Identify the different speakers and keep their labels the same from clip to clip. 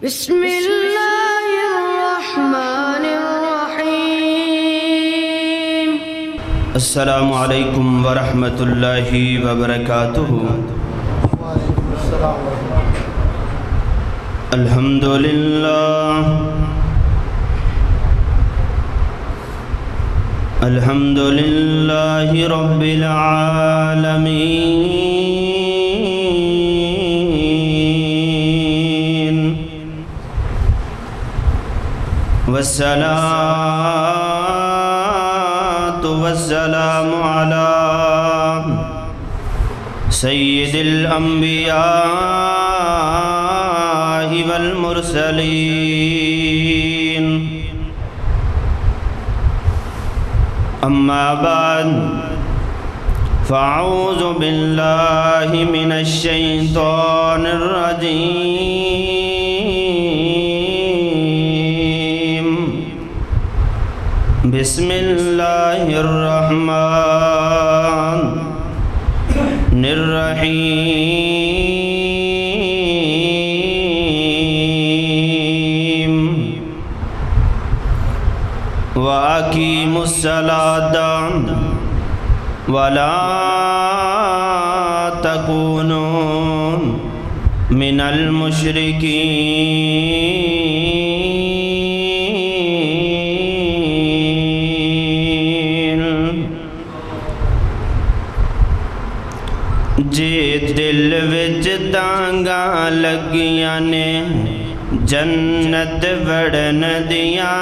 Speaker 1: بسم اللہ الرحمن الرحیم۔
Speaker 2: السلام علیکم ورحمۃ اللہ وبرکاتہ۔ الحمد للہ الحمد للہ رب العالمین، والصلاة والسلام على سید الانبیاء والمرسلین، اما بعد فاعوذ باللہ من الشیطان الرجیم، بسم اللہ الرحمن الرحیم، وَأَقِيمُوا الصَّلَاةَ وَلَا تَكُونُوا مِنَ الْمُشْرِكِينَ۔ جے دل وچ تانگاں لگیاں نے جنت وڑن دیاں،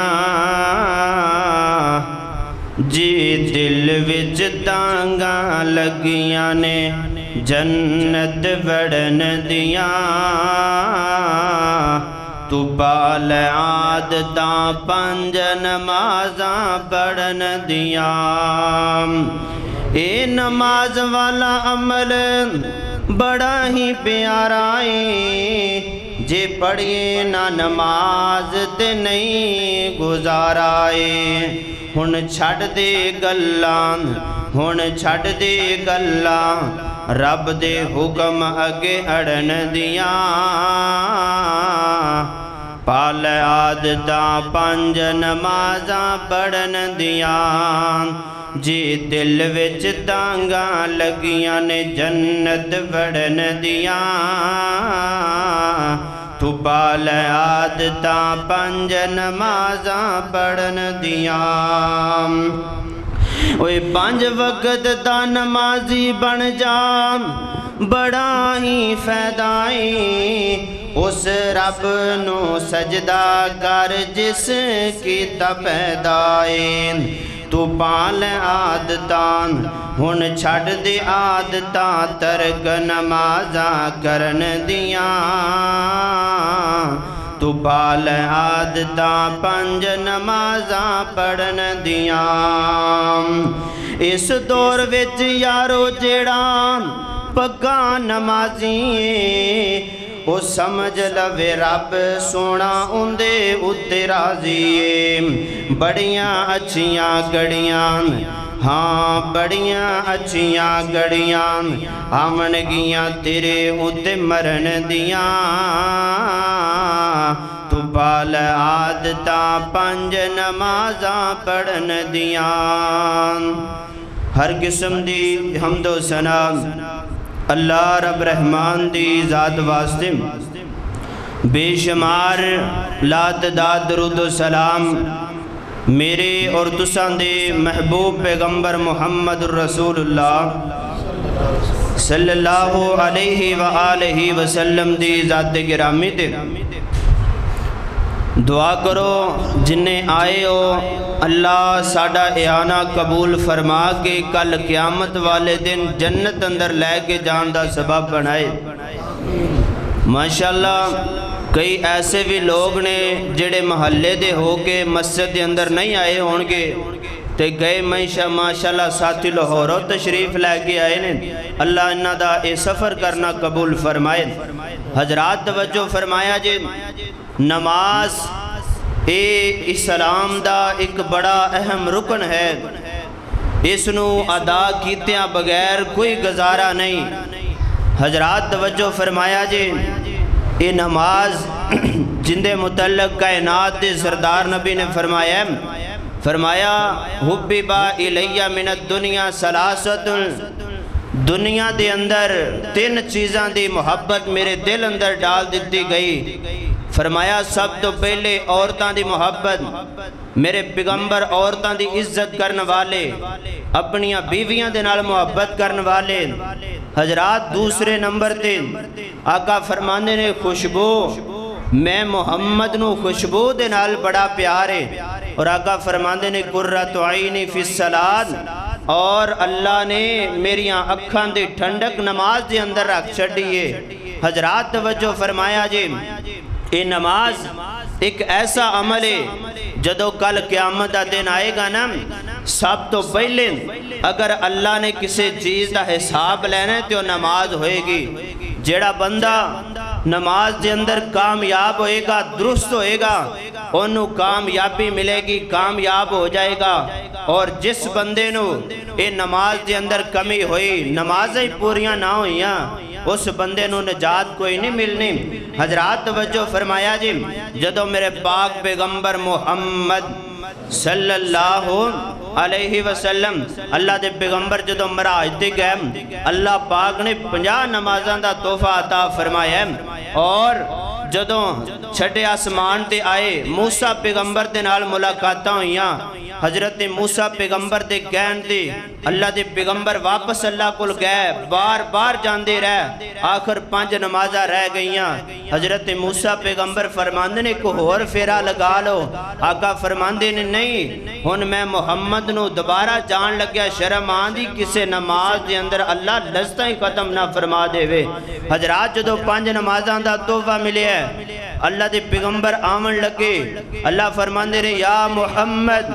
Speaker 2: جی دل وچ تانگاں لگیاں نے جنت وڑن دیاں، تو پال عادتاں پنج نمازاں پڑھن دیاں۔ اے نماز والا عمل بڑا ہی پیارا ہے، جے پڑھیے نہ نماز تے نہیں گزارا ہے۔ ہن چھڑ دے گلاں، ہن چھڑ دے گلاں، رب دے حکم اگے اڑن دیاں، پال عادتاں پنج نمازاں پڑھن دیاں، جی دل وچ تانگاں لگیاں نے جنت وڑن دیاں، تو پال عادتاں پنج نمازاں پڑھن دیاں۔ اوے پانچ وقت دا نمازی بن جا، بڑا ہی فائدہ ہے، اس رب نو سجدہ کر جس کیتا پیدا ہے۔ تو پال عادتاں، ہن چھڑ دے عادتاں، ترک نمازاں کرن دیاں، تو پال عادتاں پنج نمازاں پڑھن دیاں۔ اس دور وچ یارو جیڑا پکا نمازی او سمجھ لوے رب سونا اندے اتے راضی ہے۔ بڑیاں اچھیاں گڑیاں، ہاں بڑیاں اچھیاں گڑیاں آمن گیاں تیرے اتے مرن دیاں، تو پال عادتاں پنج نمازاں پڑھن دیاں۔ ہر قسم دی حمد و ثنا اللہ رب رحمان دی ذات واسطے، بے شمار لا تعداد درود و سلام میرے اور تساں دے محبوب پیغمبر محمد الرسول اللہ صلی اللہ علیہ وآلہ وسلم دی ذات گرامی تے دعا کرو جنہیں آئے ہو اللہ ساڑا اعانہ قبول فرما کے کل قیامت والے دن جنت اندر لے کے جان دا سبب بنائے۔ ماشاءاللہ کئی ایسے بھی لوگ نے جڑے محلے دے ہو کے مسجد دے اندر نہیں آئے ہونگے، تے گئے ماشاءاللہ ساتھی لاہوروں تشریف لے کے آئے نے، اللہ انہاں دا اے سفر کرنا قبول فرمائے۔ حضرات توجہ فرمایا جی، نماز اے اسلام دا ایک بڑا اہم رکن ہے، اس نو ادا کیتیاں بغیر کوئی گزارا نہیں۔ حضرات توجہ فرمایا جی، یہ نماز جن دے متعلق کائنات دے سردار نبی نے فرمایا حببا الیہ من الدنیا ثلاثۃ، دنیا دے اندر 3 چیزاں دی محبت میرے دل اندر ڈال دیتی گئی۔ فرمایا سب تو پہلے عورتاں دی محبت، میرے پیغمبر عورتاں دی عزت کرنے والے، اپنیاں بیویاں دے نال محبت کرنے والے۔ حضرات دوسرے نمبر تے آقا فرماندے نے خوشبو، میں محمد نو خوشبو دے نال بڑا پیار ہے، اور آقا فرماندے نے قرۃ عینی فی الصلاۃ، اور اللہ نے میریاں اکھاں دی ٹھنڈک نماز دے اندر رکھ چھڈیے۔ حضرات توجہ فرمایا جی، یہ نماز ایک ایسا عمل ہے جدو کل قیامت دا دن آئے گا نا، سب تو پہلے اگر اللہ نے کسی چیز دا حساب لینا ہے تو نماز ہوئے گی۔ جیڑا بندہ نماز دے اندر کامیاب ہوئے گا، درست ہوئے گا، انہوں کامیابی ملے گی، کامیاب ہو جائے گا۔ اور جس بندے نو اے نماز دے اندر کمی ہوئی، نمازیں پوریاں نہ ہوئیاں، اس بندے نو نجات کوئی نہیں ملنی۔ حضرات توجہ فرمایا جی، جدو میرے پاک پیغمبر محمد صلی اللہ علیہ وسلم، اللہ دے پیغمبر جدو مراج تے گئے، اللہ پاک نے 50 نمازاں دا تحفہ عطا فرمایا، اور جدو چھٹے آسمان تے آئے موسیٰ پیغمبر دے نال ملاقاتاں ہوئیاں، حضرت موسیٰ پیغمبر دے گہن دے اللہ دے پیغمبر واپس اللہ کل گئے، بار بار جاندے رہے، آخر 5 نمازہ رہ گئیاں۔ حضرت موسیٰ پیغمبر فرماندے نے کو اور فیرا لگا لو، آقا فرماندے نے نہیں، ہن میں محمد نو دوبارہ جان لگیا، شرم آندی کسے نماز دے اندر اللہ لذتاں ہی ختم نہ فرما دے وے۔ حضرات جدو 5 نمازاں دا تحفہ ملے ہے، اللہ دے پیغمبر آمن لگے، اللہ فرماندے نے یا محمد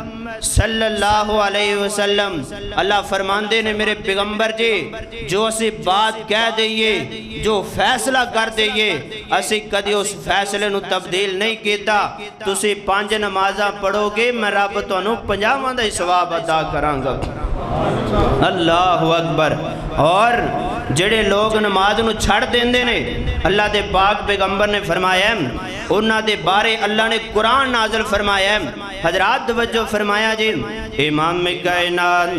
Speaker 2: صلی اللہ علیہ وسلم، اللہ فرماندے نے میرے پیغمبر جی جو اسی بات کہہ دئیے، جو فیصلہ کر دئیے، اسی کدی اس فیصلے نو تبدیل نہیں کیتا، تسی 5 نمازاں پڑھو گے، میں رب تو انہوں 50 دا ثواب ادا کران گا۔ اللہ اکبر۔ اور جڑے لوگ نماز نو چھڑ دیندے نے، اللہ دے پاک پیغمبر نے فرمایا، انہاں دے بارے اللہ نے قرآن نازل فرمایا۔ حضرات توجہ فرمایا جی، امام کائنات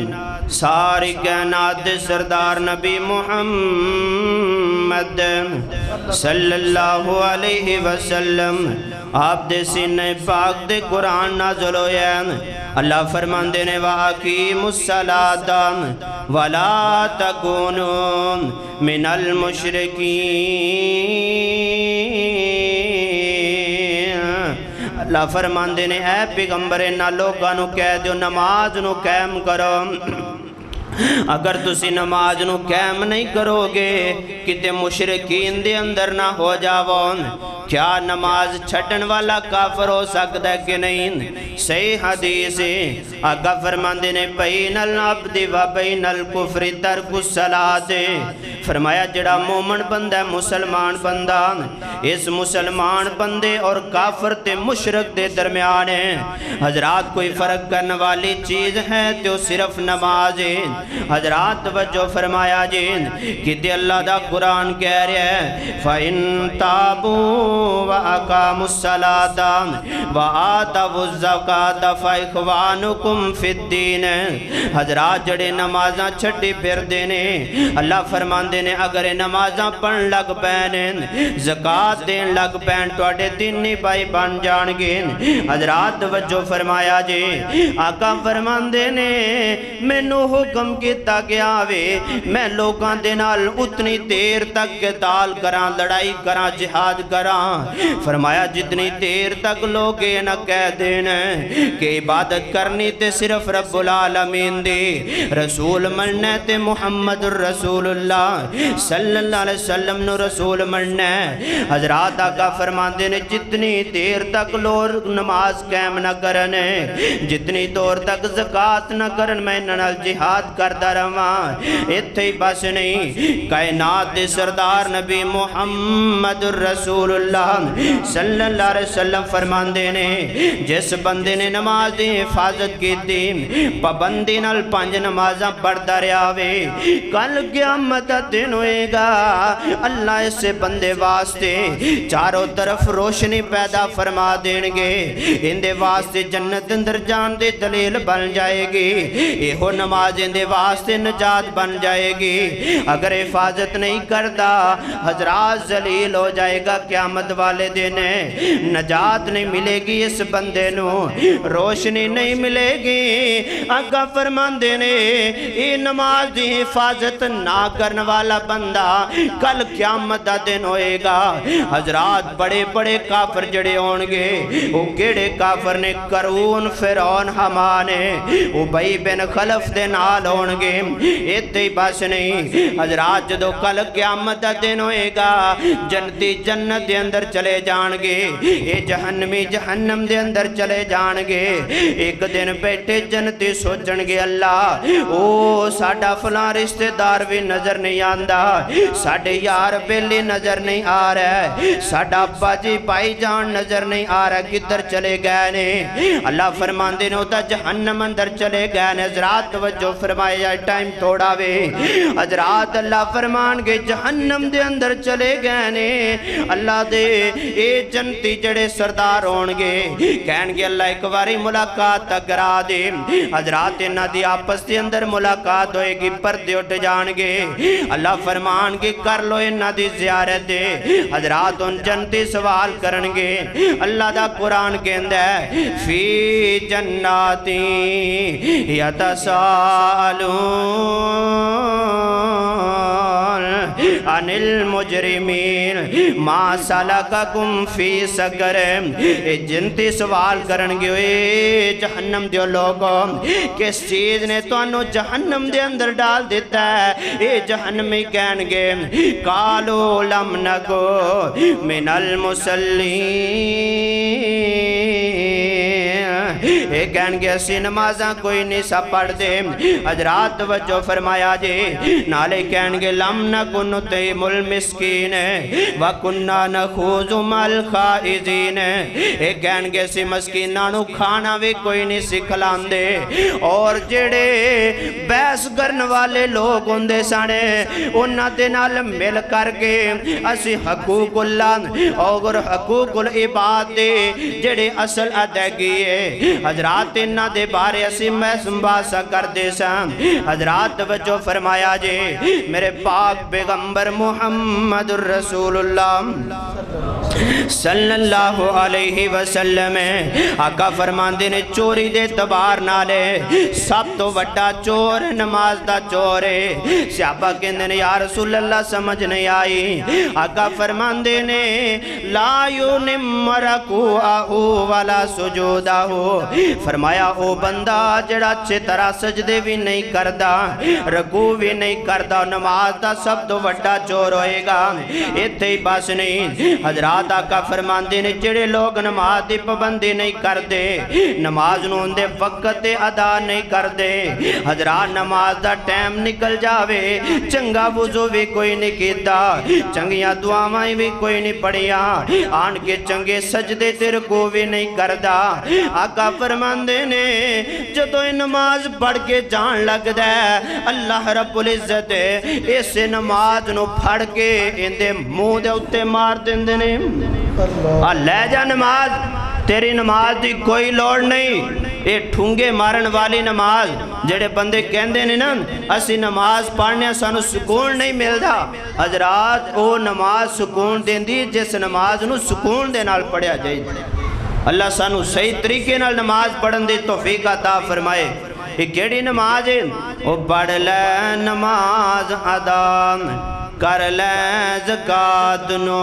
Speaker 2: ساری کائنات دے سردار نبی محمد صلی اللہ علیہ وسلم، آپ دے سینے پاک دے قرآن نازل ہویا، اللہ فرماندے نے وَأَقِیمُوا الصَّلَاةَ وَلَا تَكُونُوا مِنَ الْمُشْرِکِینَ۔ اللہ فرماندے نے اے پیغمبر نہ لوگاں نو کہہ دیو نماز نو قائم کرو، اگر تسی نماز نو قائم نہیں کرو گے کتے مشرکین دے اندر نہ ہو جاؤ۔ کیا نماز چھٹن والا کافر ہو سکتا ہے کہ نہیں؟ صحیح حدیث ہے، آقا فرماندے نے بین العبد و بین الکفر ترک الصلاۃ، فرمایا جڑا مومن بندہ ہے، مسلمان بندہ، اس مسلمان بندے اور کافر تے مشرک دے درمیان ہے حضرات کوئی فرق کرنے والی چیز ہے تو صرف نماز ہے۔ حضرات توجہ فرمایا جی، کہ اللہ دا قرآن کہہ رہا ہے فَإِن تَابُوا وَأَقَامُوا الصَّلَاةَ وَآتَوُا الزَّكَاةَ فَإِخْوَانُكُمْ فِي الدِّينِ۔ حضرات جڑے نمازاں چھٹی پھر دینے، اللہ فرماندے نے اگر نمازاں پڑھن لگ پینے، زکاة دین لگ پین، توڑے دینی بھائی بن جان گے۔ حضرات توجہ فرمایا جی، آقا فرماندے نے مینوں حکم کیتا گیا وے میں لوگاں دے نال اتنی دیر تک قتال کراں، لڑائی کراں، جہاد کراں۔ فرمایا جتنی دیر تک لوگ یہ نہ کہہ دینا کہ عبادت کرنی تے صرف رب العالمین دی، رسول مننے تے محمد الرسول اللہ صلی اللہ علیہ وسلم نو رسول مننے۔ حضرات آقا فرماندے نے جتنی دیر تک لوگ نماز قائم نہ کرنے، جتنی دور تک زکاة نہ کرن، میں انہاں نال جہاد کردا رہواں ایتھے ہی بس نہیں کائنات دے سردار نبی محمد رسول اللہ صلی اللہ علیہ وسلم فرماندے نے جس بندے نے نماز دی حفاظت کیتی پابندی نال 5 نمازاں پڑھدا رہیا وے کل قیامت دا دن ہوئے گا اللہ اس بندے واسطے چاروں طرف روشنی پیدا فرما دین گے اندے واسطے جنت اندر جان دے دلیل بن جائے گی یہ نماز اندے واسطے نجات بن جائے گی اگر حفاظت نہیں کرتا حضرات ذلیل ہو جائے گا قیامت والے دن نجات نہیں ملے گی اس بندے نو روشنی نہیں ملے گی آقا فرماندے نے یہ نماز دی حفاظت نہ کرنے والا بندہ کل قیامت دا دن ہوئے گا حضرات بڑے بڑے کافر جڑے ہونگے وہ کیڑے کافر نے قارون فرعون حمان ابی بن خلف دے نال ہونگے ایتھے بس نہیں حضرات جدو کل قیامت دا دن ہوئے گا جنتی جنت دے اندر چلے جانگے اے جہنمی جہنم دے اندر چلے جانگے ایک دن بیٹھے جنتی سوچنگے اللہ او ساڑا فلاں رشتہ دار بھی نظر نہیں آندہ ساڑے یار بیلی نظر نہیں آ رہا ہے ساڑا ابا جی بھائی جان نظر نہیں آ رہا کدھر چلے گئے نے اللہ فرمان دے ہوتا جہنم اندر چلے گئے نے حضرات توجہ فرمائے جائے ٹائم تھوڑا وے حضرات اللہ فرمان گے جہنم دے اندر چلے گئے نے اللہ دے اے جنتی جڑے سردار ہونگے کہن گے اللہ ایک باری ملاقات کرا دے حضرات انہاں دی آپس دے اندر ملاقات ہوئے گی پردے اٹھ جانگے اللہ فرمان گے کر لو انہاں دی زیارت دے حضرات ان جنتی سوال کرنگے اللہ دا قرآن کہندہ ہے فی جناتی یتسالون عن المجرمین ما سلککم فی سقر جنتی سوال کرنگے اے جہنم دیو لوگوں کس چیز نے تو انہوں جہنم دے اندر ڈال دیتا ہے اے جہنمی کہنگے قالو لم نکو من المسلین اے کہنگے اسی نمازاں کوئی نہیں سا پڑھ دے حضرات توجہ فرمایا جے نالے کہنگے لم نکو نطعم المسکین وکننا نخوض مال خائزین اے کہنگے اسی مسکینانو کھانا بھی کوئی نہیں سکھلان دے اور جڑے بحث کرن والے لوگ ہوندے سانے انہاں دے نال مل کر کے اسی حقوق اللہ اور حقوق العباد دے جڑے اصل ادائیگی ہے حضرات انہاں دے بارے اسی میں سنباسا کر دے ساں حضرات توجہ فرمایا جے میرے پاک پیغمبر محمد الرسول اللہ صلی اللہ علیہ وسلم آقا فرماندے نے چوری دے تبار نالے سب تو وڈا چور نماز دا چور ہے صحابہ کہندے نے یا رسول اللہ سمجھ نہیں آئی آقا فرماندے نے لا یونم رکوعہو ولا سجودہو فرمایا او بندہ جڑا اچھے طرح سجدے بھی نہیں کردہ رکوع بھی نہیں کردہ نماز دا سب تو وڈا چور ہوئے گا ایتھے ہی بس نہیں حضرات آقا فرماندے نے جڑے لوگ نماز دی پابندی نہیں کردے نماز نو اندے وقت ادا نہیں کردے حضرات نماز دا ٹائم نکل جاوے چنگا وضو بھی کوئی نہیں کیتا چنگیاں دعائیں بھی کوئی نہیں پڑھیاں آن کے چنگے سجدے تے رکوع بھی نہیں کردا آقا فرماندے نے جدو نماز پڑھ کے جان لگ دے اللہ رب العزت اس نماز نو پھڑ کے اندے منہ دے اتے مار دیندے نے لے جا نماز تیری نماز دی کوئی لوڑ نہیں اے ٹھونگے مارن والی نماز جڑے بندے کہندے نے نا اسی نماز پڑھنے سانو سکون نہیں ملدا حضرات او نماز سکون دیندی جس نماز نو سکون دے نال پڑھیا جائے اللہ سانو صحیح طریقے نال نماز پڑھن دی توفیق عطا فرمائے یہ کیڑی نماز ہے او پڑھ لے نماز ادا کر لے زکات نو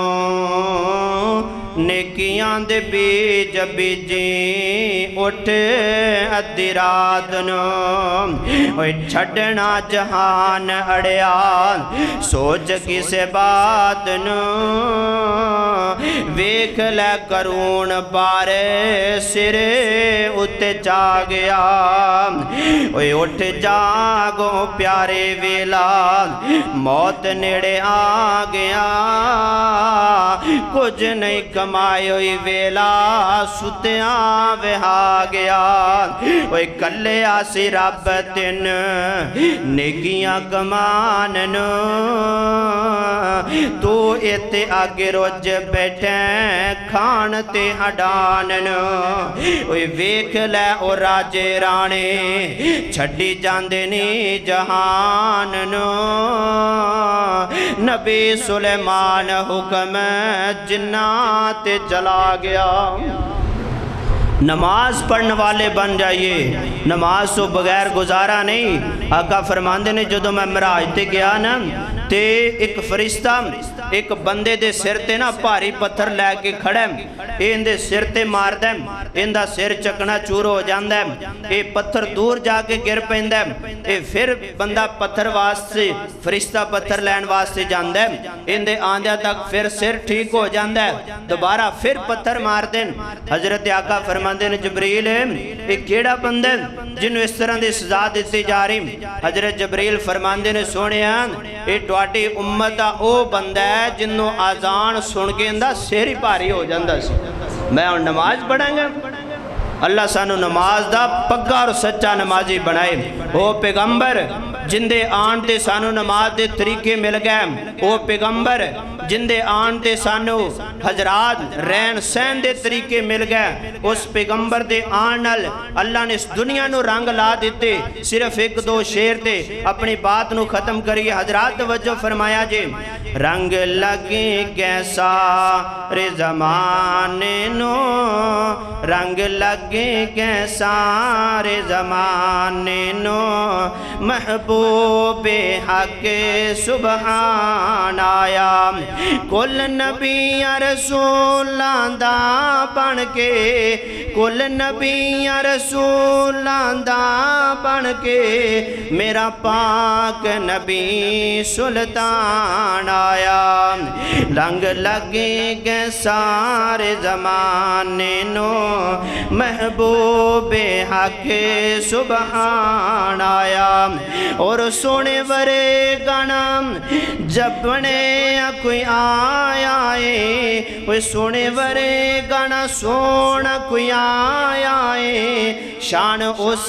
Speaker 2: نیک نیکیاں دے بیج بیجی اٹھ ادھی رات نو اوے چھڑنا جہان اڑیا سوچ کسے بات نو ویکھ لے کرون بارے سرے اتے چا گیا اوے اٹھ جاگو پیارے ویلا موت نیڑے آ گیا کچھ نہیں کمائے ہوئی ویلا ستیاں وہا گیا اوے کلے آسی رب تین نیکیاں کماننو تو ایتے آگے روج بیٹھیں کھان تے ہڈاننو اوے ویکھ لے او راجے رانے چھڑی جاندے نی جہاننو نبی سلیمان حکم جنات چلا گیا نماز پڑھنے والے بن جائیے نماز تو بغیر گزارا نہیں آقا فرماندے نے جدو میں معراج تے گیا نا تے ایک فرشتہ ایک بندے دے سر تے نا پاری پتھر لے کے کھڑے این دے سر تے مار دے این دا سر چکنا چور ہو جاندے اے پتھر دور جا کے گر پیندے اے پھر بندہ پتھر واسطے فرشتہ پتھر لین واسطے جاندے این دے آندیا تک پھر سر ٹھیک ہو جاندے دوبارہ پھر پتھر مار دیں حضرت آقا فرماندے نے جبریل ایک کیڑا بندے جنہوں اس طرح دے سزا دیتی جا رہی حضرت جبریل فرماندے نے سونے اے ٹواٹی امتہ او بندہ ہے جنہوں آزان سن کے اندہ سیری پاری ہو جاندہ سی میں اور نماز پڑھیں گا اللہ سانو نماز دا پگا اور سچا نمازی بنائے او پیغمبر جندے آن تے سانو نماز دے طریقے مل گئے او پیغمبر جندے آن تے سانو حضرات رین سین دے طریقے مل گئے اس پیغمبر دے آنال اللہ نے اس دنیا نو رنگ لا دیتے صرف ایک دو شیر تے اپنی بات نو ختم کریے حضرات توجہ فرمایا جے رنگ لگے کیسا رے زمانے نو رنگ لگے کیسا رے زمانے نو محبوب حق سبحان آیا کل نبی رسول دا بن کے کل نبی رسول دا بن کے میرا پاک نبی سلطان آیا رنگ لگے گے سارے زمانے نو محبوب حق سبحان آیا اور سونے ورے گانا جب بنے کوئی آیا ہے وہ سونے ورے گانا سونا کوئی آیا ہے شان اس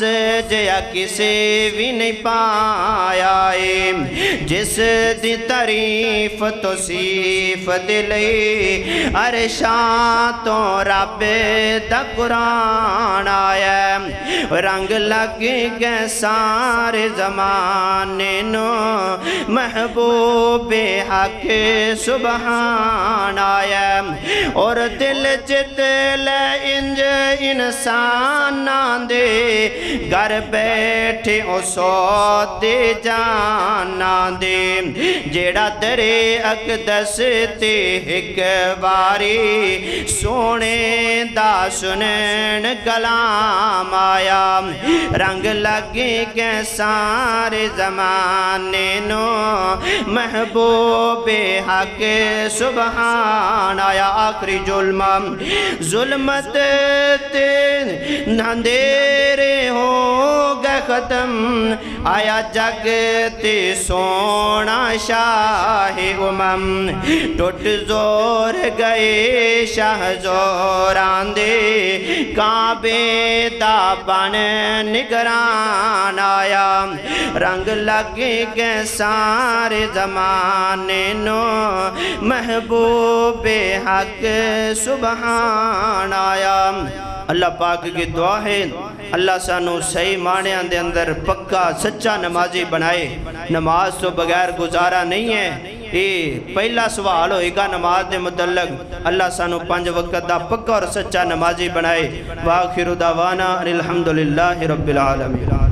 Speaker 2: جیا کسے بھی نہیں پایا ہے جس دی تعریف تو صیف دلے عرشاں تو رب دا قرآن آیا رنگ لگ گئے سارے زمانے نو محبوب حق سبحان آیا اور دل جت لے انج انسان دے گھر بیٹھے او سو دے جانا دے جیڑا درے اقدس تے ایک باری سونے دا سنن کلام آیا رنگ لگے کے سارے زمانے نو محبوب حق سبحان آیا آخری ظلمت تے اندھیرے ہو گئے ختم آیا جگ تے سونا شاہ امم ٹوٹ زور گئے شاہ زوران دے کعبے دا بن نگران آیا رنگ لگے گئے سارے زمانے نو محبوب حق سبحان آیا اللہ پاک کی دعا ہے اللہ سانو صحیح معنی دے اندر پکا سچا نمازی بنائے نماز تو بغیر گزارا نہیں ہے یہ پہلا سوال ہوئے گا نماز دے متعلق اللہ سانو 5 وقت دا پکا اور سچا نمازی بنائے وآخر دعوانا الحمدللہ رب العالمین